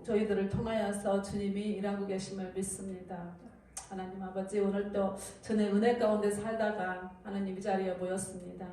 저희들을 통하여서 주님이 일하고 계심을 믿습니다. 하나님 아버지, 오늘도 전에 은혜 가운데 살다가 하나님 이 자리에 모였습니다.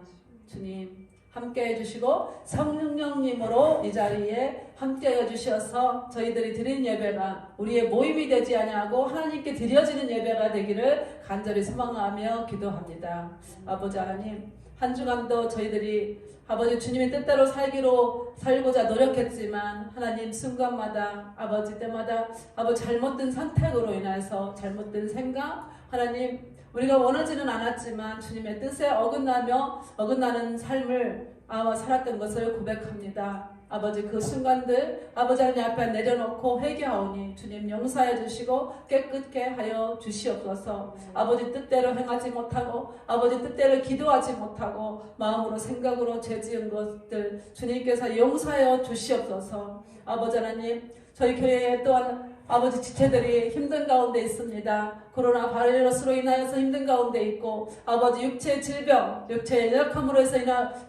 주님 함께 해주시고 성령님으로 이 자리에 함께 해주셔서 저희들이 드린 예배가 우리의 모임이 되지 아니하고 하나님께 드려지는 예배가 되기를 간절히 소망하며 기도합니다. 아버지 하나님, 한 주간도 저희들이 아버지 주님의 뜻대로 살고자 노력했지만 하나님 순간마다 아버지 때마다 아버지 잘못된 선택으로 인해서 잘못된 생각, 하나님 우리가 원하지는 않았지만 주님의 뜻에 어긋나는 삶을 살았던 것을 고백합니다. 아버지 그 순간들 아버지 하나님 앞에 내려놓고 회개하오니 주님 용서해 주시고 깨끗게 하여 주시옵소서. 아버지 뜻대로 행하지 못하고 아버지 뜻대로 기도하지 못하고 마음으로 생각으로 죄 지은 것들 주님께서 용서하여 주시옵소서. 아버지 하나님, 저희 교회에 또한 아버지 지체들이 힘든 가운데 있습니다. 코로나 바이러스로 인하여서 힘든 가운데 있고 아버지 육체의 질병, 육체의 연약함으로 해서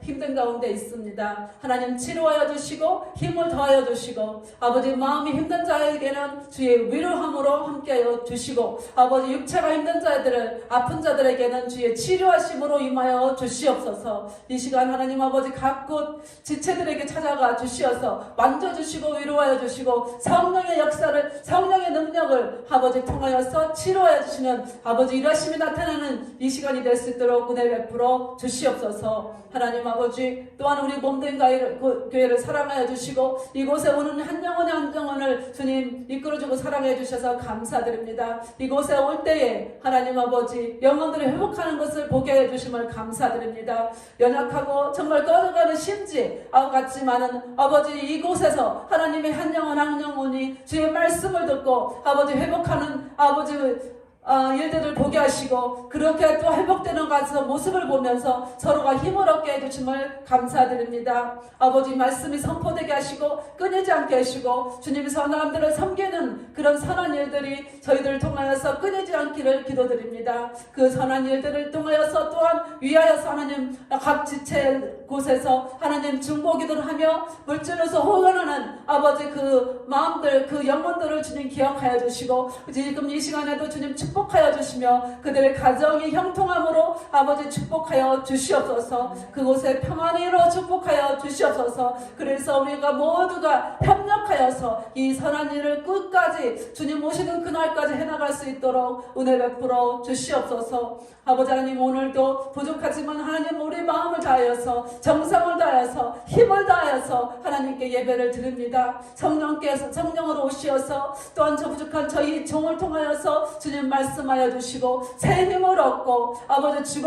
힘든 가운데 있습니다. 하나님 치료하여 주시고 힘을 더하여 주시고 아버지 마음이 힘든 자에게는 주의 위로함으로 함께하여 주시고 아버지 육체가 힘든 자들을 아픈 자들에게는 주의 치료하심으로 임하여 주시옵소서. 이 시간 하나님 아버지 각곳 지체들에게 찾아가 주시어서 만져주시고 위로하여 주시고 성령의 역사를 성령의 능력을 아버지 통하여서 치료하여 주시는 아버지 일하심이 나타나는 이 시간이 될 수 있도록 은혜 베풀어 주시옵소서. 하나님 아버지 또한 우리 몸된 교회를 사랑하여 주시고 이곳에 오는 한 영혼을 주님 이끌어주고 사랑해 주셔서 감사드립니다. 이곳에 올 때에 하나님 아버지 영혼들이 회복하는 것을 보게 해주심을 감사드립니다. 연약하고 정말 꺼져가는 심지 같지만은 아버지 이곳에서 하나님의 한 영혼이 주의 말씀을 듣고 아버지 회복하는 아버지 일들을 보게 하시고 그렇게 또 회복되는 가서 모습을 보면서 서로가 힘을 얻게 해주심을 감사드립니다. 아버지 말씀이 선포되게 하시고 끊이지 않게 하시고 주님이 사람들을 섬기는 그런 선한 일들이 저희들을 통하여서 끊이지 않기를 기도드립니다. 그 선한 일들을 통하여서 또한 위하여서 하나님 각 지체 곳에서 하나님 중보기도를 하며 물질로서 호언하는 아버지 그 마음들 그 영혼들을 주님 기억하여 주시고 지금 이 시간에도 주님 축복하여 주시며 그들의 가정이 형통함으로 아버지 축복하여 주시옵소서. 그곳에 평안으로 축복하여 주시옵소서. 그래서 우리가 모두가 협력하여서 이 선한 일을 끝까지 주님 오시는 그날까지 해나갈 수 있도록 은혜 베풀어 주시옵소서. 아버지 하나님, 오늘도 부족하지만 하나님 우리 마음을 다하여서 정성을 다하여서 힘을 다하여서 하나님께 예배를 드립니다. 성령으로 오시어서 또한 저 부족한 저희 종을 통하여서 주님 말씀하여 주시고 새 힘을 얻고 아버지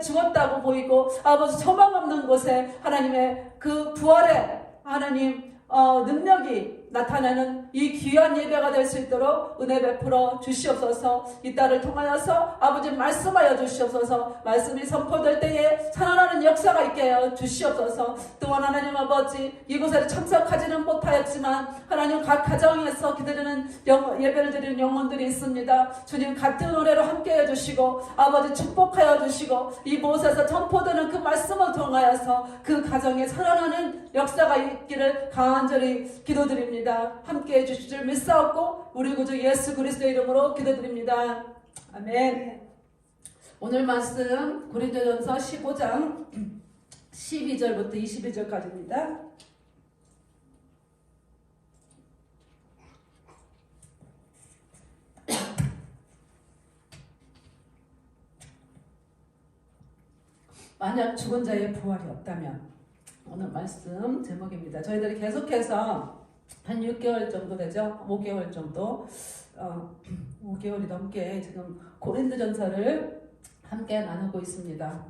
죽었다고 보이고 아버지 소망 없는 곳에 하나님의 그 부활의 하나님 능력이 나타나는 이 귀한 예배가 될 수 있도록 은혜 베풀어 주시옵소서. 이 딸을 통하여서 아버지 말씀하여 주시옵소서. 말씀이 선포될 때에 살아나는 역사가 있게 하여 주시옵소서. 또한 하나님 아버지 이곳에 참석하지는 못하였지만 하나님 각 가정에서 기다리는 예배를 드리는 영혼들이 있습니다. 주님 같은 노래로 함께 해주시고 아버지 축복하여 주시고 이곳에서 선포되는 그 말씀을 통하여서 그 가정에 살아나는 역사가 있기를 간절히 기도드립니다. 함께 해주실 줄 믿사옵고 우리 구주 예수 그리스도의 이름으로 기도드립니다. 아멘. 오늘 말씀 고린도전서 15장 12절부터 22절까지입니다. 만약 죽은 자의 부활이 없다면, 오늘 말씀 제목입니다. 저희들이 계속해서 한 6개월 정도 되죠? 5개월 정도 5개월이 넘게 지금 고린도전서를 함께 나누고 있습니다.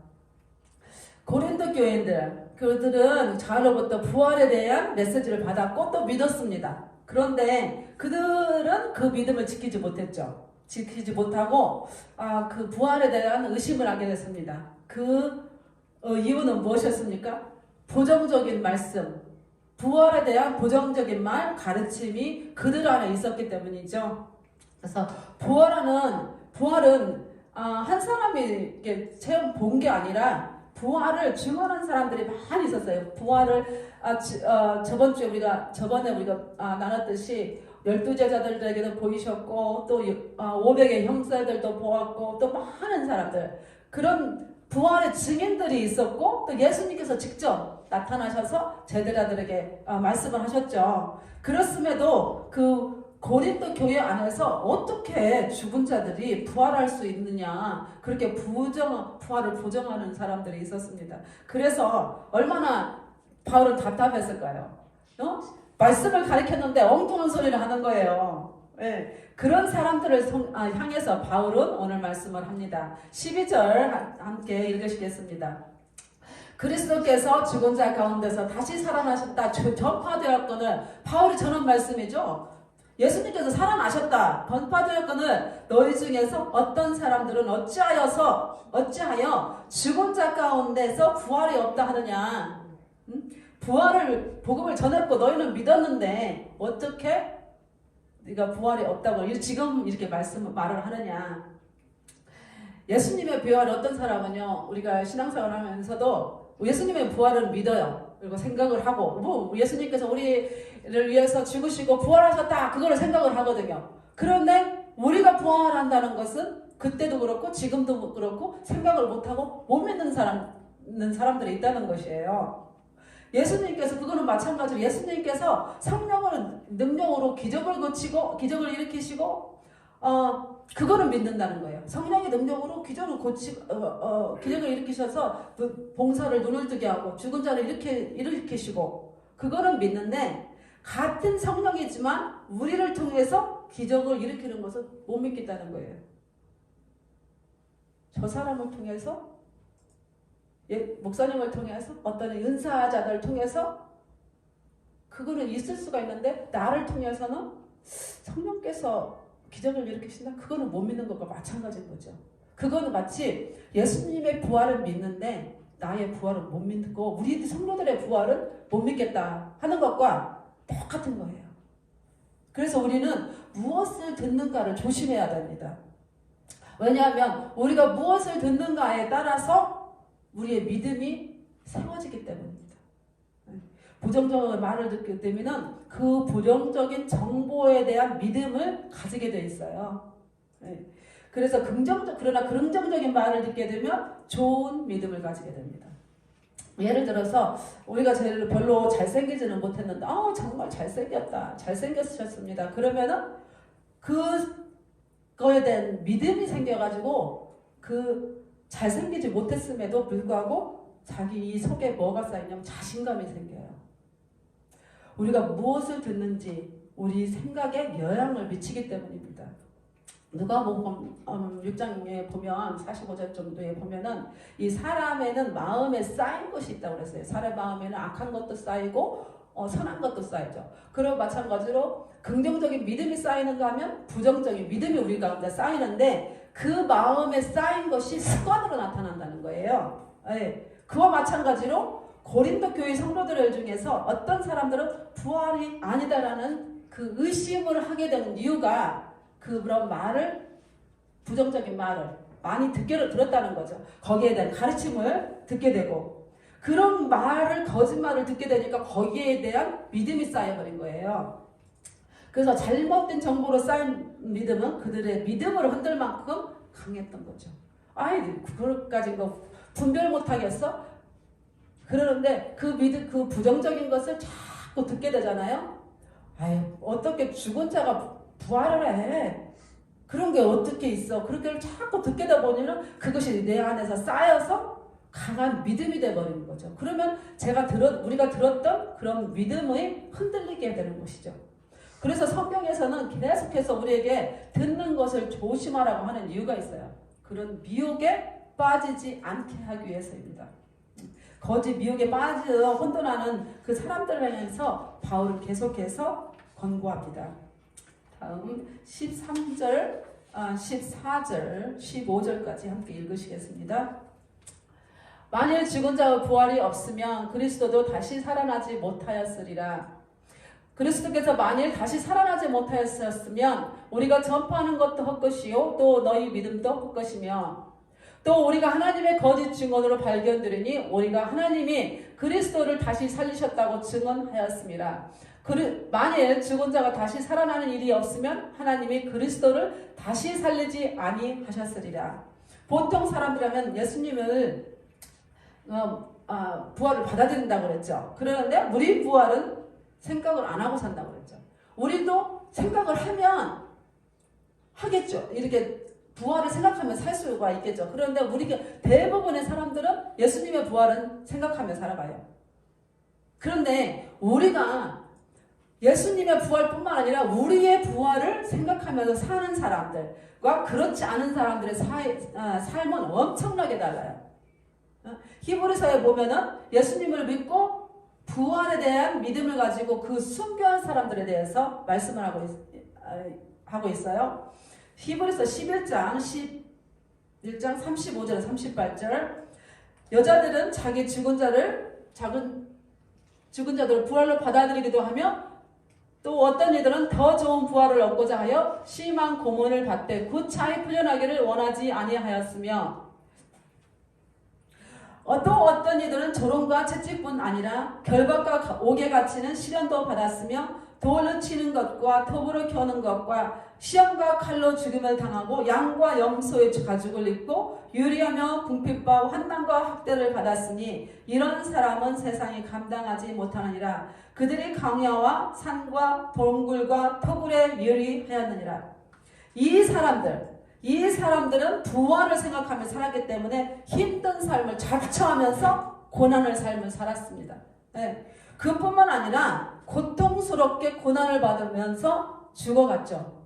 고린도 교인들, 그들은 자로부터 부활에 대한 메시지를 받았고 또 믿었습니다. 그런데 그들은 그 믿음을 지키지 못했죠. 지키지 못하고 그 부활에 대한 의심을 하게 됐습니다. 그 이유는 무엇이었습니까? 부정적인 말씀, 부활에 대한 부정적인 말, 가르침이 그들 안에 있었기 때문이죠. 그래서 부활은 한 사람이 체험 본 게 아니라 부활을 증언한 사람들이 많이 있었어요. 부활을 저번에 우리가 나눴듯이 12제자들에게도 보이셨고 또 500의 형제들도 보았고 또 많은 사람들 그런 부활의 증인들이 있었고 또 예수님께서 직접 나타나셔서 제자들에게 말씀을 하셨죠. 그렇음에도 그 고린도 교회 안에서 어떻게 죽은 자들이 부활할 수 있느냐 그렇게 부활을 부정하는 사람들이 있었습니다. 그래서 얼마나 바울은 답답했을까요? 말씀을 가르쳤는데 엉뚱한 소리를 하는 거예요. 네. 그런 사람들을 향해서 바울은 오늘 말씀을 합니다. 12절 함께 읽으시겠습니다. 그리스도께서 죽은 자 가운데서 다시 살아나셨다 전파되었거늘 바울이 전한 말씀이죠. 예수님께서 살아나셨다 전파되었거늘 너희 중에서 어떤 사람들은 어찌하여 죽은 자 가운데서 부활이 없다 하느냐. 복음을 전했고 너희는 믿었는데 어떻게 네가 부활이 없다고 지금 이렇게 말을 하느냐. 예수님의 부활이 어떤 사람은요, 우리가 신앙생활 하면서도 예수님의 부활을 믿어요. 그리고 생각을 하고 예수님께서 우리를 위해서 죽으시고 부활하셨다 그걸 생각을 하거든요. 그런데 우리가 부활한다는 것은 그때도 그렇고 지금도 그렇고 생각을 못하고 못 믿는 사람들이 있다는 것이에요. 예수님께서 그거는 마찬가지로 예수님께서 성령을 능력으로 기적을 일으키시고 그거는 믿는다는 거예요. 성령의 능력으로 기적을 일으키셔서 봉사를 눈을 뜨게 하고 죽은 자를 일으키시고 그거는 믿는데 같은 성령이지만 우리를 통해서 기적을 일으키는 것은 못 믿겠다는 거예요. 저 사람을 통해서 목사님을 통해서 어떤 은사자들을 통해서 그거는 있을 수가 있는데 나를 통해서는 성령께서 기적을 일으키신다? 그거는 못 믿는 것과 마찬가지인 거죠. 그거는 마치 예수님의 부활을 믿는데 나의 부활은 못 믿고 우리 성도들의 부활은 못 믿겠다 하는 것과 똑같은 거예요. 그래서 우리는 무엇을 듣는가를 조심해야 됩니다. 왜냐하면 우리가 무엇을 듣는가에 따라서 우리의 믿음이 세워지기 때문입니다. 부정적인 말을 듣게 되면 그 부정적인 정보에 대한 믿음을 가지게 돼 있어요. 그래서 그러나 긍정적인 말을 듣게 되면 좋은 믿음을 가지게 됩니다. 예를 들어서 우리가 별로 잘생기지는 못했는데 정말 잘생겼습니다. 그러면은 그거에 대한 믿음이 생겨가지고 잘생기지 못했음에도 불구하고 자기 속에 뭐가 쌓이냐면 자신감이 생겨요. 우리가 무엇을 듣는지 우리 생각에 영향을 미치기 때문입니다. 누가복음 6장에 보면 45절 정도에 보면은 이 사람에는 마음에 쌓인 것이 있다고 그랬어요. 사람 마음에는 악한 것도 쌓이고 선한 것도 쌓이죠. 그리고 마찬가지로 긍정적인 믿음이 쌓이는가 하면 부정적인 믿음이 우리 가운데 쌓이는데 그 마음에 쌓인 것이 습관으로 나타난다는 거예요. 그와 마찬가지로 고린도 교회 성도들 중에서 어떤 사람들은 부활이 아니다라는 그 의심을 하게 되는 이유가 그런 부정적인 말을 많이 들었다는 거죠. 거기에 대한 가르침을 듣게 되고 그런 거짓말을 듣게 되니까 거기에 대한 믿음이 쌓여버린 거예요. 그래서 잘못된 정보로 쌓인 믿음은 그들의 믿음을 흔들 만큼 강했던 거죠. 그걸까지 분별 못하겠어? 그러는데 그 부정적인 것을 자꾸 듣게 되잖아요. 어떻게 죽은 자가 부활을 해? 그런 게 어떻게 있어? 그렇게 자꾸 듣게 되다 보니까 그것이 내 안에서 쌓여서 강한 믿음이 되어버리는 거죠. 그러면 우리가 들었던 그런 믿음이 흔들리게 되는 것이죠. 그래서 성경에서는 계속해서 우리에게 듣는 것을 조심하라고 하는 이유가 있어요. 그런 미혹에 빠지지 않게 하기 위해서입니다. 거짓 미혹에 빠져 혼돈하는 그 사람들을 향해서 바울은 계속해서 권고합니다. 다음 13절, 14절, 15절까지 함께 읽으시겠습니다. 만일 죽은 자의 부활이 없으면 그리스도도 다시 살아나지 못하였으리라. 그리스도께서 만일 다시 살아나지 못하였으면 우리가 전파하는 것도 헛것이요 또 너희 믿음도 헛것이며 또 우리가 하나님의 거짓 증언으로 발견되리니 우리가 하나님이 그리스도를 다시 살리셨다고 증언하였습니다. 만일 죽은 자가 다시 살아나는 일이 없으면 하나님이 그리스도를 다시 살리지 아니하셨으리라. 보통 사람들이라면 예수님을 부활을 받아들인다고 그랬죠. 그러는데 우리 부활은 생각을 안 하고 산다고 그랬죠. 우리도 생각을 하면 하겠죠. 이렇게 부활을 생각하면 살 수가 있겠죠. 그런데 우리가 대부분의 사람들은 예수님의 부활은 생각하며 살아가요. 그런데 우리가 예수님의 부활뿐만 아니라 우리의 부활을 생각하면서 사는 사람들과 그렇지 않은 사람들의 삶은 엄청나게 달라요. 히브리서에 보면은 예수님을 믿고 부활에 대한 믿음을 가지고 그 순교한 사람들에 대해서 말씀을 하고 있어요. 히브리서 11장 35절 38절 여자들은 자기 죽은 자들을 부활로 받아들이기도 하며 또 어떤 이들은 더 좋은 부활을 얻고자 하여 심한 고문을 받되 구차히 풀려나기를 원하지 아니하였으며 또 어떤 이들은 조롱과 채찍뿐 아니라 결박과 옥에 갇히는 시련도 받았으며 돌로 치는 것과 톱으로 켜는 것과 시험과 칼로 죽임을 당하고 양과 염소의 가죽을 입고 유리하며 궁핍과 환난과 학대를 받았으니 이런 사람은 세상이 감당하지 못하느니라. 그들이 강야와 산과 동굴과 터굴에 유리하였느니라. 이 사람들은 부활을 생각하며 살았기 때문에 힘든 삶을 자처하면서 고난의 삶을 살았습니다. 네. 그뿐만 아니라 고통스럽게 고난을 받으면서 죽어갔죠.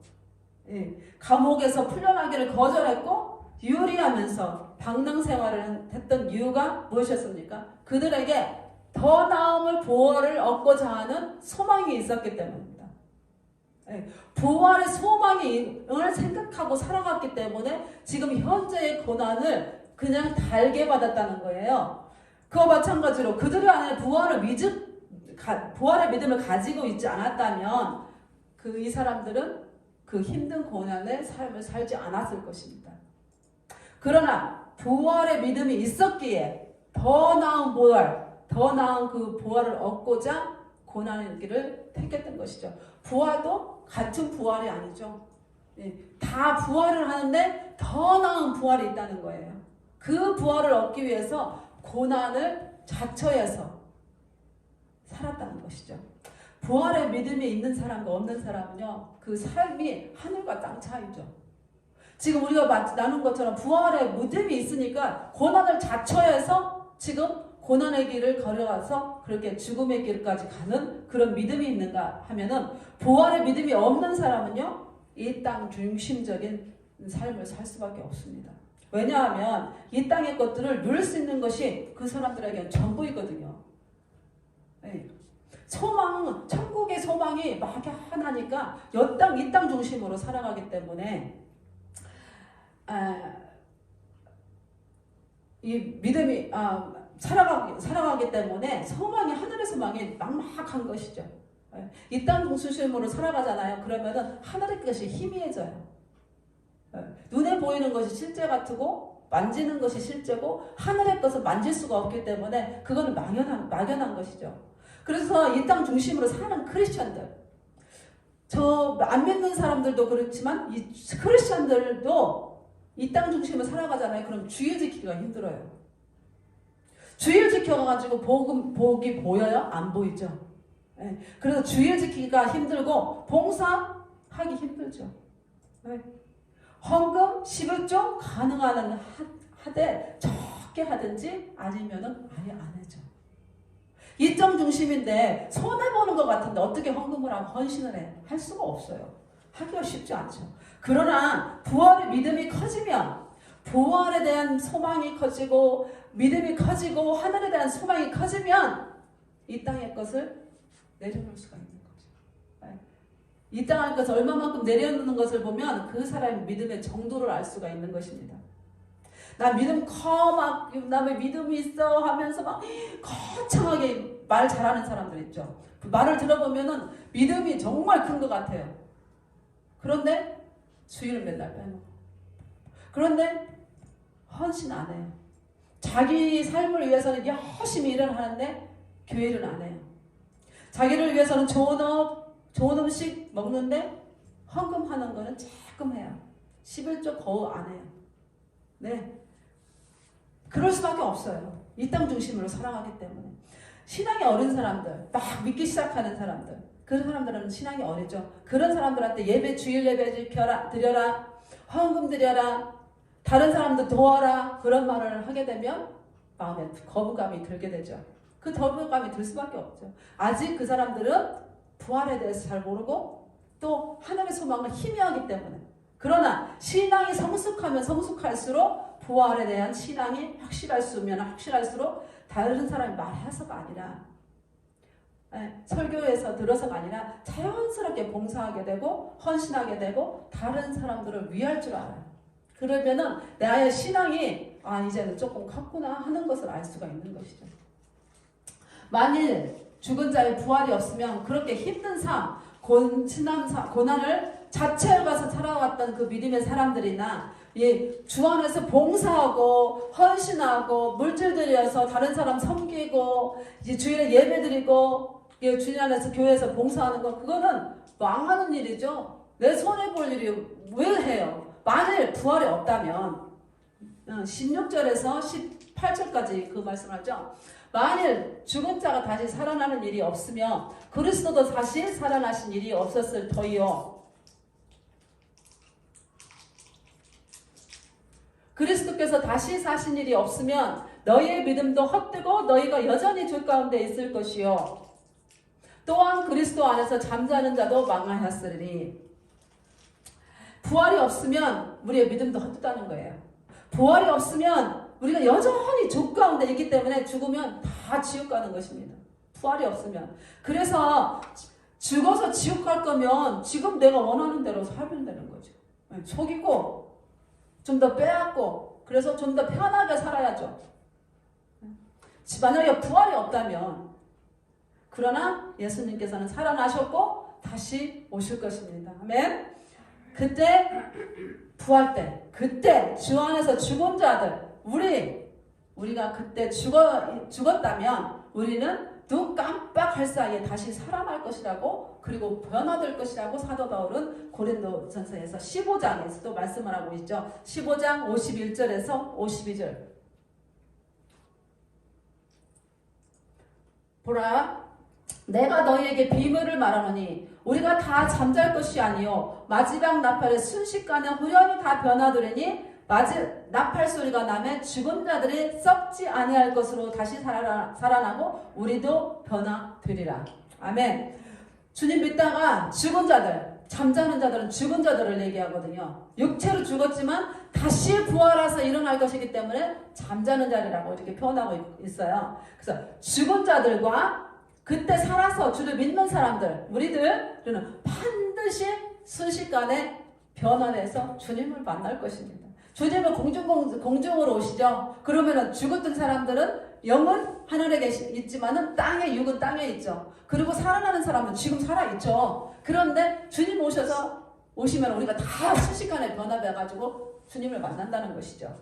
예. 감옥에서 풀려나기를 거절했고 유리하면서 방랑 생활을 했던 이유가 무엇이었습니까? 그들에게 더 나음을 부활을 얻고자 하는 소망이 있었기 때문입니다. 예. 부활의 소망을 생각하고 살아갔기 때문에 지금 현재의 고난을 그냥 달게 받았다는 거예요. 그와 마찬가지로 그들 안에 부활의 믿음을 가지고 있지 않았다면 이 사람들은 그 힘든 고난의 삶을 살지 않았을 것입니다. 그러나 부활의 믿음이 있었기에 더 나은 그 부활을 얻고자 고난의 길을 택했던 것이죠. 부활도 같은 부활이 아니죠. 다 부활을 하는데 더 나은 부활이 있다는 거예요. 그 부활을 얻기 위해서 고난을 자처해서 살았다는 것이죠. 부활의 믿음이 있는 사람과 없는 사람은요, 그 삶이 하늘과 땅 차이죠. 지금 우리가 나눈 것처럼 부활의 믿음이 있으니까 고난을 자처해서 지금 고난의 길을 걸어가서 그렇게 죽음의 길까지 가는 그런 믿음이 있는가 하면은 부활의 믿음이 없는 사람은요, 이 땅 중심적인 삶을 살 수밖에 없습니다. 왜냐하면 이 땅의 것들을 누릴 수 있는 것이 그 사람들에게는 전부이거든요. 네. 천국의 소망이 막 하나니까 이 땅 중심으로 살아가기 때문에 이 믿음이 살아가기 때문에 하늘의 소망이 막막한 것이죠. 이 땅 중심으로 살아가잖아요. 그러면은 하늘의 것이 희미해져요. 눈에 보이는 것이 실제 같고 만지는 것이 실제고 하늘의 것을 만질 수가 없기 때문에 그거는 막연한 것이죠. 그래서 이 땅 중심으로 사는 크리스천들, 안 믿는 사람들도 그렇지만 이 크리스천들도 이 땅 중심으로 살아가잖아요. 그럼 주일 지키기가 힘들어요. 주일 지켜가지고 복이 보여요? 안 보이죠. 네. 그래서 주일 지키기가 힘들고 봉사하기 힘들죠. 네. 헌금, 11조 가능한 하되 적게 하든지 아니면은 아예 안 해줘. 이 땅 중심인데 손해보는 것 같은데 어떻게 헌금을 하고 헌신을 해? 할 수가 없어요. 하기가 쉽지 않죠. 그러나 부활의 믿음이 커지면 부활에 대한 소망이 커지고 믿음이 커지고 하늘에 대한 소망이 커지면 이 땅의 것을 내려놓을 수가 있는 거죠. 이 땅의 것을 얼마만큼 내려놓는 것을 보면 그 사람의 믿음의 정도를 알 수가 있는 것입니다. 나 믿음 남의 믿음이 있어 하면서 막 거창하게 말 잘하는 사람들 있죠. 그 말을 들어보면은 믿음이 정말 큰 것 같아요. 그런데 주일을 맨날 빼놓고, 그런데 헌신 안 해요. 자기 삶을 위해서는 열심히 일을 하는데 교회를 안 해요. 자기를 위해서는 좋은 음식 먹는데 헌금하는 거는 조금 해요. 11조 거의 안 해요. 네. 그럴 수밖에 없어요. 이 땅 중심으로 살아가기 때문에. 신앙이 어린 사람들, 막 믿기 시작하는 사람들, 그런 사람들은 신앙이 어리죠. 그런 사람들한테 예배, 주일 예배 드려라, 헌금 드려라, 다른 사람들 도와라, 그런 말을 하게 되면 마음에 거부감이 들게 되죠. 그 거부감이 들 수밖에 없죠. 아직 그 사람들은 부활에 대해서 잘 모르고 또 하나님의 소망을 희미하기 때문에. 그러나 신앙이 성숙하면 성숙할수록 부활에 대한 신앙이 확실할수면 확실할수록 다른 사람이 말해서가 아니라 설교에서 들어서가 아니라 자연스럽게 봉사하게 되고 헌신하게 되고 다른 사람들을 위할 줄 알아요. 그러면은 나의 신앙이 이제는 조금 컸구나 하는 것을 알 수가 있는 것이죠. 만일 죽은 자의 부활이 없으면 그렇게 힘든 삶, 고난을 자체에 가서 살아왔던 그 믿음의 사람들이나 주 안에서 봉사하고 헌신하고 물질 들여서 다른 사람 섬기고 주일에 예배 드리고 주일 안에서 교회에서 봉사하는 거, 그거는 망하는 일이죠. 내 손해볼 일이 왜 해요? 만일 부활이 없다면 16절에서 18절까지 그 말씀하죠. 만일 죽은 자가 다시 살아나는 일이 없으며 그리스도도 다시 살아나신 일이 없었을 터이요. 그리스도께서 다시 사신 일이 없으면 너희의 믿음도 헛되고 너희가 여전히 죄 가운데 있을 것이요. 또한 그리스도 안에서 잠자는 자도 망하였으리니. 부활이 없으면 우리의 믿음도 헛되다는 거예요. 부활이 없으면 우리가 여전히 죄 가운데 있기 때문에 죽으면 다 지옥 가는 것입니다. 부활이 없으면. 그래서 죽어서 지옥 갈 거면 지금 내가 원하는 대로 살면 되는 거죠. 속이고 좀 더 빼앗고 그래서 좀 더 편하게 살아야죠. 만약에 부활이 없다면, 그러나 예수님께서는 살아나셨고 다시 오실 것입니다. 아멘. 그때 부활 때, 그때 주 안에서 죽은 자들, 우리가 그때 죽었다면 우리는 눈 깜빡할 사이에 다시 살아날 것이라고, 그리고 변화될 것이라고 사도 바울은 고린도전서에서 15장에서도 말씀을 하고 있죠. 15장 51절에서 52절. 보라, 내가 너희에게 비밀을 말하노니 우리가 다 잠잘 것이 아니요 마지막 나팔의 순식간에 후련히 다 변화되리니 나팔 소리가 나면 죽은 자들이 썩지 아니할 것으로 다시 살아나고 우리도 변화되리라. 아멘. 주님 믿다가 죽은 자들, 잠자는 자들은 죽은 자들을 얘기하거든요. 육체로 죽었지만 다시 부활해서 일어날 것이기 때문에 잠자는 자리라고 이렇게 표현하고 있어요. 그래서 죽은 자들과 그때 살아서 주를 믿는 사람들, 우리들은 반드시 순식간에 변화돼서 주님을 만날 것입니다. 주님은 공중으로 오시죠. 그러면은 죽었던 사람들은 영은 하늘에 있지만은 육은 땅에 있죠. 그리고 살아나는 사람은 지금 살아있죠. 그런데 주님 오시면 우리가 다 순식간에 변화돼가지고 주님을 만난다는 것이죠.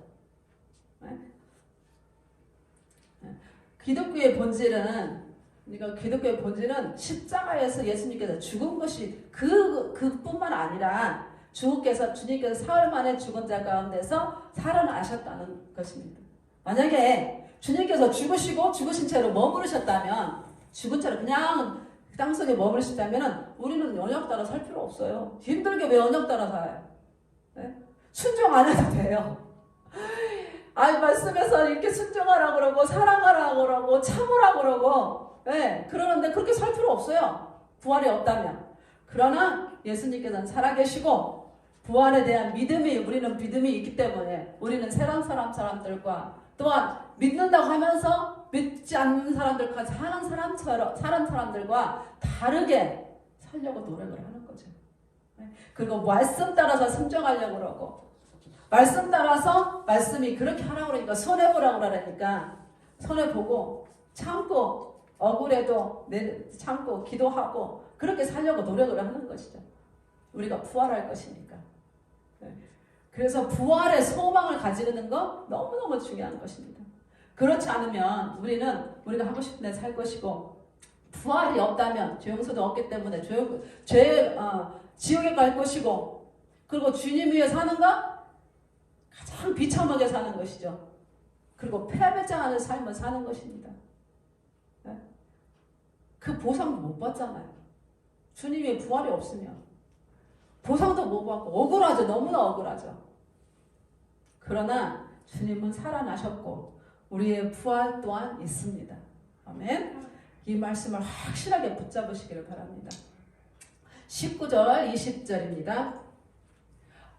기독교의 본질은 십자가에서 예수님께서 죽은 것이 그뿐만 아니라 주님께서 사흘 만에 죽은 자 가운데서 살아나셨다는 것입니다. 만약에 주님께서 죽으신 채로 머무르셨다면, 죽은 채로 그냥 땅속에 머무르셨다면 우리는 언약 따라 살 필요 없어요. 힘들게 왜 언약 따라 살아요? 네? 순종 안 해도 돼요. 말씀에서 이렇게 순종하라고 그러고 사랑하라고 그러고 참으라고 그러고, 네, 그러는데 그렇게 살 필요 없어요. 부활이 없다면. 그러나 예수님께서는 살아계시고 부활에 대한 우리는 믿음이 있기 때문에 우리는 세상 사람들과 또한 믿는다고 하면서 믿지 않는 사람들과 사는 사람들과 다르게 살려고 노력을 하는 거죠. 그리고 말씀 따라서 순종하려고 그러고, 말씀 따라서 말씀이 그렇게 하라고 그러니까 손해보라고 그러니까 손해보고 참고, 억울해도 참고 기도하고 그렇게 살려고 노력을 하는 것이죠. 우리가 부활할 것이니까. 그래서 부활의 소망을 가지는 거 너무너무 중요한 것입니다. 그렇지 않으면 우리가 하고 싶은 데 살 것이고, 부활이 없다면 죄용서도 없기 때문에 지옥에 갈 것이고, 그리고 주님 위에 사는 거 가장 비참하게 사는 것이죠. 그리고 패배자하는 삶을 사는 것입니다. 네? 그 보상도 못 받잖아요. 주님의 부활이 없으면 보상도 못 받고 억울하죠. 너무나 억울하죠. 그러나 주님은 살아나셨고 우리의 부활 또한 있습니다. 아멘. 이 말씀을 확실하게 붙잡으시기를 바랍니다. 19절 20절입니다.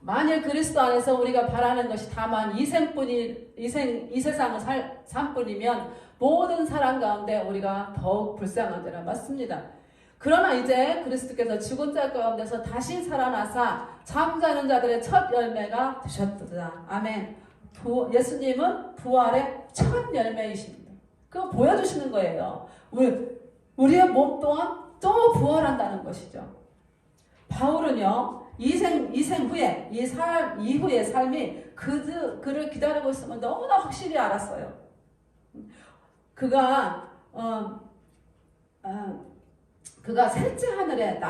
만일 그리스도 안에서 우리가 바라는 것이 다만 이 세상을 산 뿐이면 모든 사람 가운데 우리가 더욱 불쌍하더라. 맞습니다. 그러나 이제 그리스도께서 죽은 자 가운데서 다시 살아나사 잠자는 자들의 첫 열매가 되셨도다. 아멘. 예수님은 부활의 첫 열매이십니다. 그거 보여주시는 거예요. 우리의 몸 또한 또 부활한다는 것이죠. 바울은요, 이생 후에, 이후의 삶이 그를 기다리고 있으면 너무나 확실히 알았어요. 그가 셋째 하늘에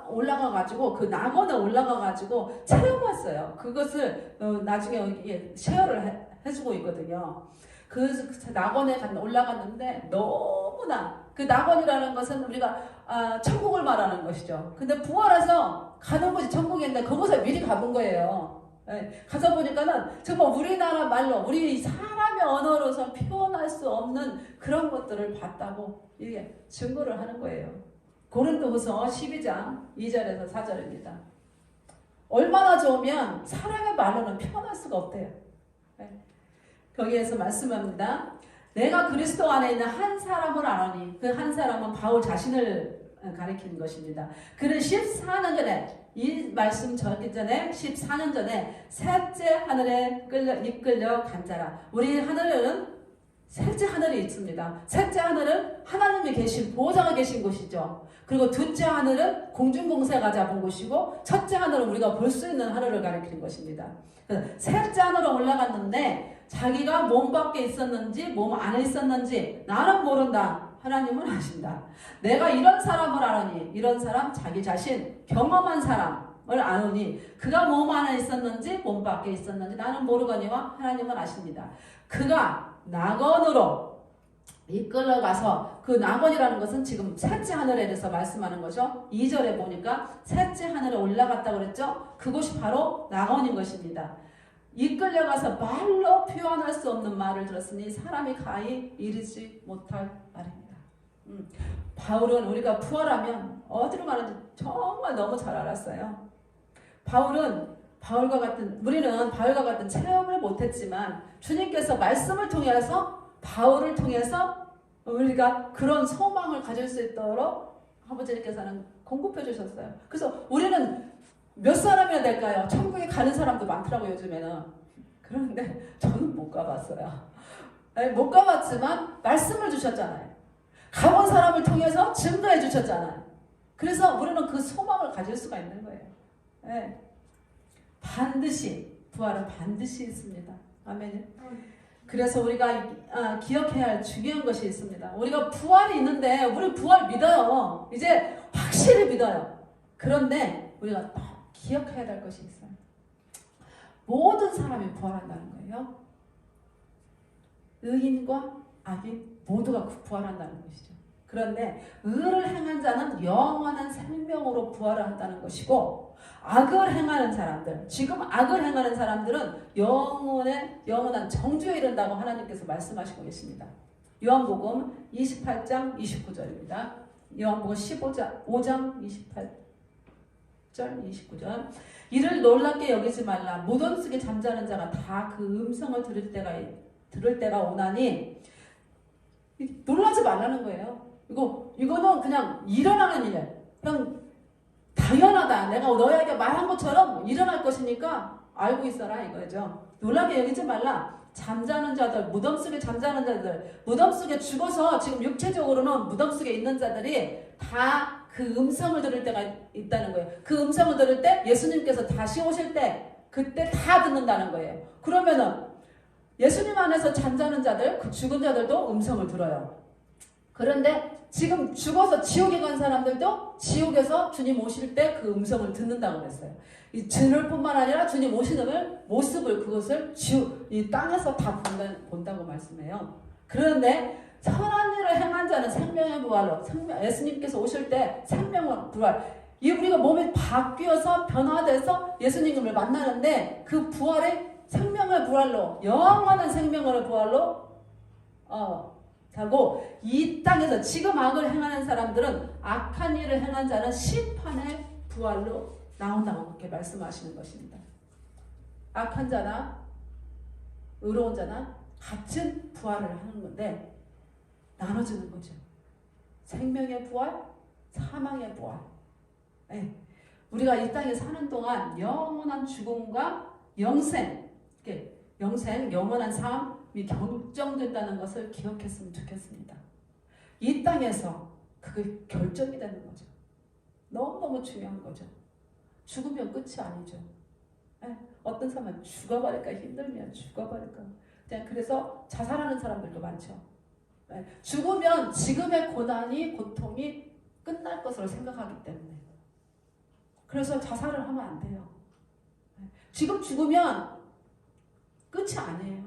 올라가가지고, 그 낙원에 올라가가지고 체험했어요. 그것을 나중에 쉐어를 해주고 있거든요. 그 낙원에 올라갔는데 너무나, 그 낙원이라는 것은 우리가 천국을 말하는 것이죠. 근데 부활해서 가는 곳이 천국인데 그곳에 미리 가본 거예요. 가서 보니까는 정말 우리나라 말로, 우리 사람의 언어로서 표현할 수 없는 그런 것들을 봤다고 이게 증거를 하는 거예요. 고린도후서 12장 2절에서 4절입니다. 얼마나 좋으면 사람의 말로는 표현할 수가 없대요. 거기에서 말씀합니다. 내가 그리스도 안에 있는 한 사람을 아노니, 그 한 사람은 바울 자신을 가리키는 것입니다. 그는 14년 전에, 이 말씀 전기 전에 14년 전에 셋째 하늘에 이끌려 간 자라. 우리 하늘은 셋째 하늘이 있습니다. 셋째 하늘은 하나님이 계신, 보호자가 계신 곳이죠. 그리고 둘째 하늘은 공중공세가 잡은 곳이고, 첫째 하늘은 우리가 볼 수 있는 하늘을 가리키는 것입니다. 셋째 하늘로 올라갔는데 자기가 몸 밖에 있었는지 몸 안에 있었는지 나는 모른다. 하나님은 아신다. 내가 이런 사람을 아노니, 이런 사람 자기 자신 경험한 사람을 아노니, 그가 몸 안에 있었는지 몸 밖에 있었는지 나는 모르거니와 하나님은 아십니다. 그가 낙원으로 이끌어가서, 그 낙원이라는 것은 지금 셋째 하늘에 대해서 말씀하는 거죠. 2절에 보니까 셋째 하늘에 올라갔다고 그랬죠. 그곳이 바로 낙원인 것입니다. 이끌려가서 말로 표현할 수 없는 말을 들었으니 사람이 가히 이르지 못할 말입니다. 바울은 우리가 부활하면 어디로 가는지 정말 너무 잘 알았어요. 우리는 바울과 같은 체험을 못했지만 주님께서 말씀을 통해서, 바울을 통해서 우리가 그런 소망을 가질 수 있도록 아버지께서는 공급해 주셨어요. 그래서 우리는 몇 사람이나 될까요? 천국에 가는 사람도 많더라고요, 요즘에는. 그런데 저는 못 가봤어요. 못 가봤지만 말씀을 주셨잖아요. 가본 사람을 통해서 증거해 주셨잖아요. 그래서 우리는 그 소망을 가질 수가 있는 거예요. 반드시, 부활은 반드시 있습니다. 아멘. 그래서 우리가 기억해야 할 중요한 것이 있습니다. 우리가 부활이 있는데, 우리 부활 믿어요. 이제 확실히 믿어요. 그런데 우리가 기억해야 될 것이 있어요. 모든 사람이 부활한다는 거예요. 의인과 악인 모두가 부활한다는 것이죠. 그런데 의를 행한 자는 영원한 생명으로 부활을 한다는 것이고, 악을 행하는 사람들, 지금 악을 행하는 사람들은 영원한 정죄에 이른다고 하나님께서 말씀하시고 계십니다. 요한복음 28장 29절입니다. 요한복음 5장 28절 29절. 이를 놀랍게 여기지 말라. 무덤 속에 잠자는 자가 다 그 음성을 들을 때가 오나니, 놀라지 말라는 거예요. 이거는 그냥 일어나는 일, 그냥 당연하다. 내가 너에게 말한 것처럼 일어날 것이니까 알고 있어라 이거죠. 놀라게 여기지 말라. 잠자는 자들, 무덤 속에 잠자는 자들, 무덤 속에 죽어서 지금 육체적으로는 무덤 속에 있는 자들이 다 그 음성을 들을 때가 있다는 거예요. 그 음성을 들을 때 예수님께서 다시 오실 때 그때 다 듣는다는 거예요. 그러면은 예수님 안에서 잠자는 자들, 그 죽은 자들도 음성을 들어요. 그런데 지금 죽어서 지옥에 간 사람들도 지옥에서 주님 오실 때 그 음성을 듣는다고 그랬어요. 이 들을뿐만 아니라 주님 오시는 모습을 그것을 이 땅에서 다 본다고 말씀해요. 그런데 선한 일을 행한 자는 생명의 부활로, 예수님께서 오실 때 생명의 부활, 이 우리가 몸이 바뀌어서 변화돼서 예수님을 만나는데 그 부활의 생명의 부활로, 영원한 생명의 부활로 하고, 이 땅에서 지금 악을 행하는 사람들은, 악한 일을 행한 자는 심판의 부활로 나온다고 그렇게 말씀하시는 것입니다. 악한 자나 의로운 자나 같은 부활을 하는 건데 나눠지는 거죠. 생명의 부활, 사망의 부활. 네. 우리가 이 땅에 사는 동안 영원한 죽음과 영생, 영원한 삶이 결정된다는 것을 기억했으면 좋겠습니다. 이 땅에서 그게 결정이 되는 거죠. 너무너무 중요한 거죠. 죽으면 끝이 아니죠. 네. 어떤 사람은 죽어버릴까, 힘들면 죽어버릴까. 그냥 그래서 자살하는 사람들도 많죠. 네. 죽으면 지금의 고통이 끝날 것으로 생각하기 때문에. 그래서 자살을 하면 안 돼요. 네. 지금 죽으면 끝이 아니에요.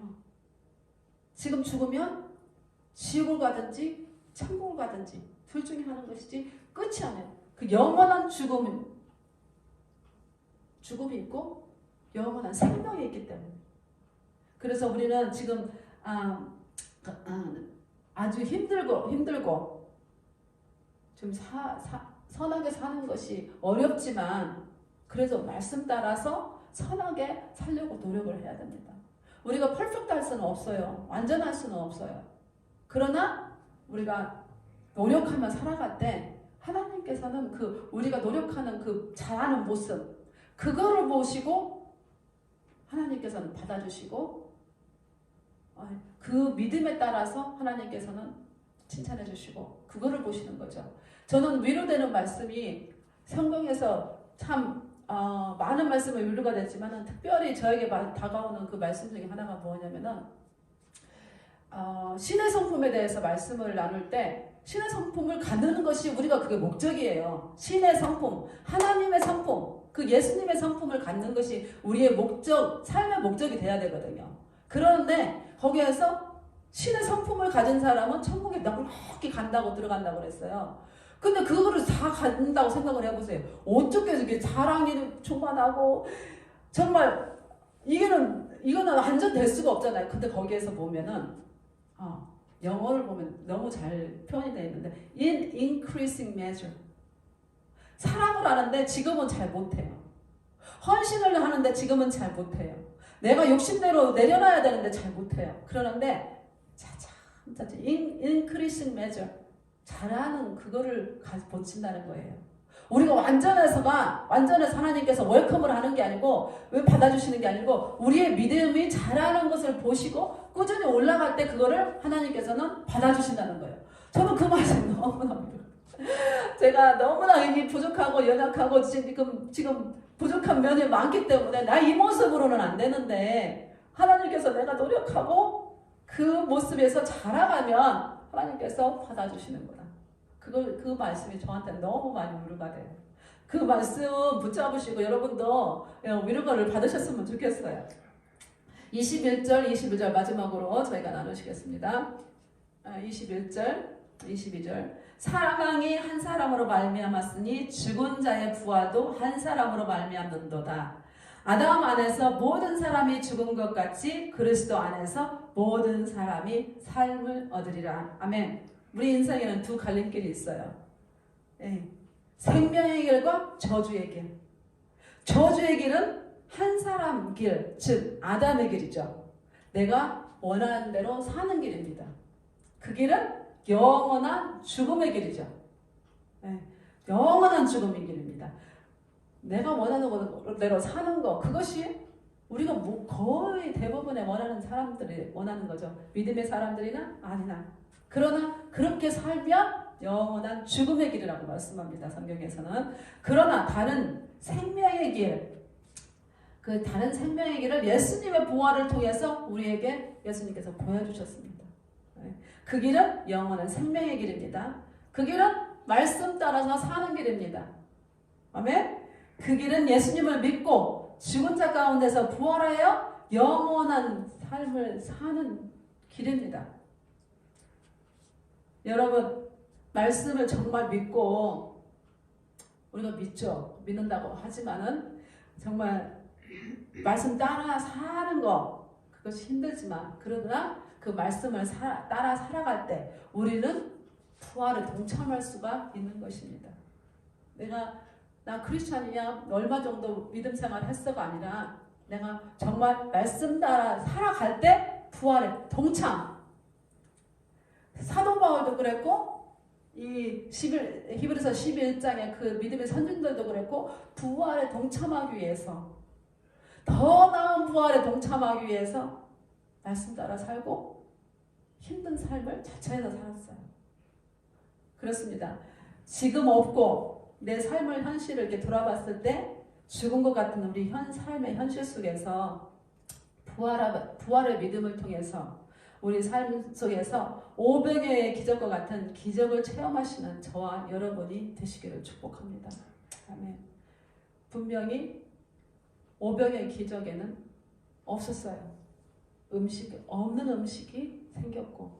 지금 죽으면 지옥을 가든지 천국을 가든지 둘 중에 하는 것이지 끝이 아니에요. 그 영원한 죽음이 있고 영원한 생명이 있기 때문에. 그래서 우리는 지금 아주 힘들고 좀 선하게 사는 것이 어렵지만 그래서 말씀 따라서 선하게 살려고 노력을 해야 됩니다. 우리가 퍼펙트 할 수는 없어요. 완전할 수는 없어요. 그러나 우리가 노력하며 살아갈 때 하나님께서는 우리가 노력하는 그 잘하는 모습, 그거를 보시고 하나님께서는 받아주시고 그 믿음에 따라서 하나님께서는 칭찬해 주시고 그거를 보시는 거죠. 저는 위로되는 말씀이 성경에서 참 많은 말씀을 위로가 됐지만 특별히 저에게 다가오는 그 말씀 중에 하나가 뭐냐면은 신의 성품에 대해서 말씀을 나눌 때 신의 성품을 갖는 것이 우리가 그게 목적이에요. 신의 성품, 하나님의 성품, 그 예수님의 성품을 갖는 것이 우리의 목적, 삶의 목적이 돼야 되거든요. 그런데 거기에서 신의 성품을 가진 사람은 천국에 넉넉히 들어간다고 그랬어요. 근데 그거를 다 갖는다고 생각을 해보세요. 어떻게 이게 자랑이 충만하고 정말 이거는 완전 될 수가 없잖아요. 근데 거기에서 보면은 영어를 보면 너무 잘 표현이 되어 있는데 in increasing measure. 사랑을 하는데 지금은 잘 못해요. 헌신을 하는데 지금은 잘 못해요. 내가 욕심대로 내려놔야 되는데 잘 못해요. 그러는데 차츰 increasing measure. 잘하는 그거를 보친다는 거예요. 우리가 완전해서 하나님께서 웰컴을 하는 게 아니고 왜 받아주시는 게 아니고 우리의 믿음이 자라는 것을 보시고 꾸준히 올라갈 때 그거를 하나님께서는 받아주신다는 거예요. 저는 그 말씀 너무너무 제가 너무나 이미 부족하고 연약하고 지금 부족한 면이 많기 때문에 나 이 모습으로는 안 되는데 하나님께서 내가 노력하고 그 모습에서 자라가면 하나님께서 받아주시는 거다. 그 말씀이 저한테 너무 많이 위로가 돼요. 그 말씀 붙잡으시고 여러분도 위로를 받으셨으면 좋겠어요. 21절, 22절 마지막으로 저희가 나누시겠습니다. 21절, 22절. 사망이 한 사람으로 말미암았으니 죽은 자의 부활도 한 사람으로 말미암는도다. 아담 안에서 모든 사람이 죽은 것 같이 그리스도 안에서 모든 사람이 삶을 얻으리라. 아멘. 우리 인생에는 두 갈림길이 있어요. 생명의 길과 저주의 길. 저주의 길은 한 사람 길, 즉 아담의 길이죠. 내가 원하는 대로 사는 길입니다. 그 길은 영원한 죽음의 길이죠. 영원한 죽음의 길입니다. 내가 원하는 대로 사는 거, 그것이 우리가 거의 대부분의 원하는 사람들이 원하는 거죠. 믿음의 사람들이나 아니나. 그러나 그렇게 살면 영원한 죽음의 길이라고 말씀합니다. 성경에서는. 그러나 다른 생명의 길, 그 다른 생명의 길을 예수님의 부활을 통해서 우리에게 예수님께서 보여주셨습니다. 그 길은 영원한 생명의 길입니다. 그 길은 말씀 따라서 사는 길입니다. 아멘? 그 길은 예수님을 믿고 죽은 자 가운데서 부활하여 영원한 삶을 사는 길입니다. 여러분, 말씀을 정말 믿고 우리가 믿죠. 믿는다고 하지만은 정말 말씀 따라 사는 거 그것이 힘들지만 그러나 그 말씀을 따라 살아갈 때 우리는 부활에 동참할 수가 있는 것입니다. 나 크리스찬이냐 얼마 정도 믿음 생활 했어가 아니라 내가 정말 말씀 따라 살아갈 때 부활에 동참. 사도 바울도 그랬고 히브리서 11장의 그 믿음의 선진들도 그랬고 부활에 동참하기 위해서 더 나은 부활에 동참하기 위해서 말씀 따라 살고 힘든 삶을 자처해서 살았어요. 그렇습니다. 지금 없고 내 삶의 현실을 이렇게 돌아봤을 때 죽은 것 같은 우리 삶의 현실 속에서 부활의 믿음을 통해서 우리 삶 속에서 500여의 기적과 같은 기적을 체험하시는 저와 여러분이 되시기를 축복합니다. 아멘. 분명히 500의 기적에는 없었어요. 없는 음식이 생겼고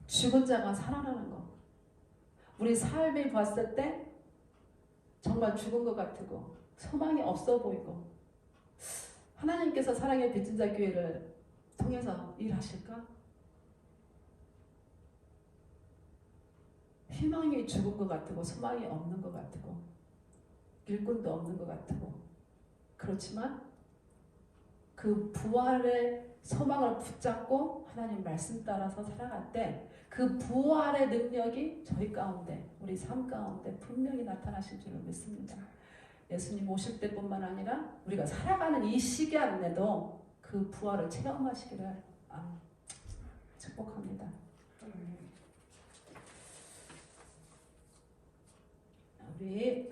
죽은 자가 살아나는 것. 우리 삶이 봤을 때 정말 죽은 것 같고 소망이 없어 보이고 하나님께서 사랑의 빚진 자 교회를 통해서 일하실까? 희망이 죽은 것 같고 소망이 없는 것 같고 일꾼도 없는 것 같고 그렇지만 그 부활의 소망을 붙잡고 하나님 말씀 따라서 살아갈 때 그 부활의 능력이 저희 가운데 우리 삶 가운데 분명히 나타나실 줄을 믿습니다. 예수님 오실 때뿐만 아니라 우리가 살아가는 이 시기 안에도 그 부활을 체험하시기를 축복합니다. 우리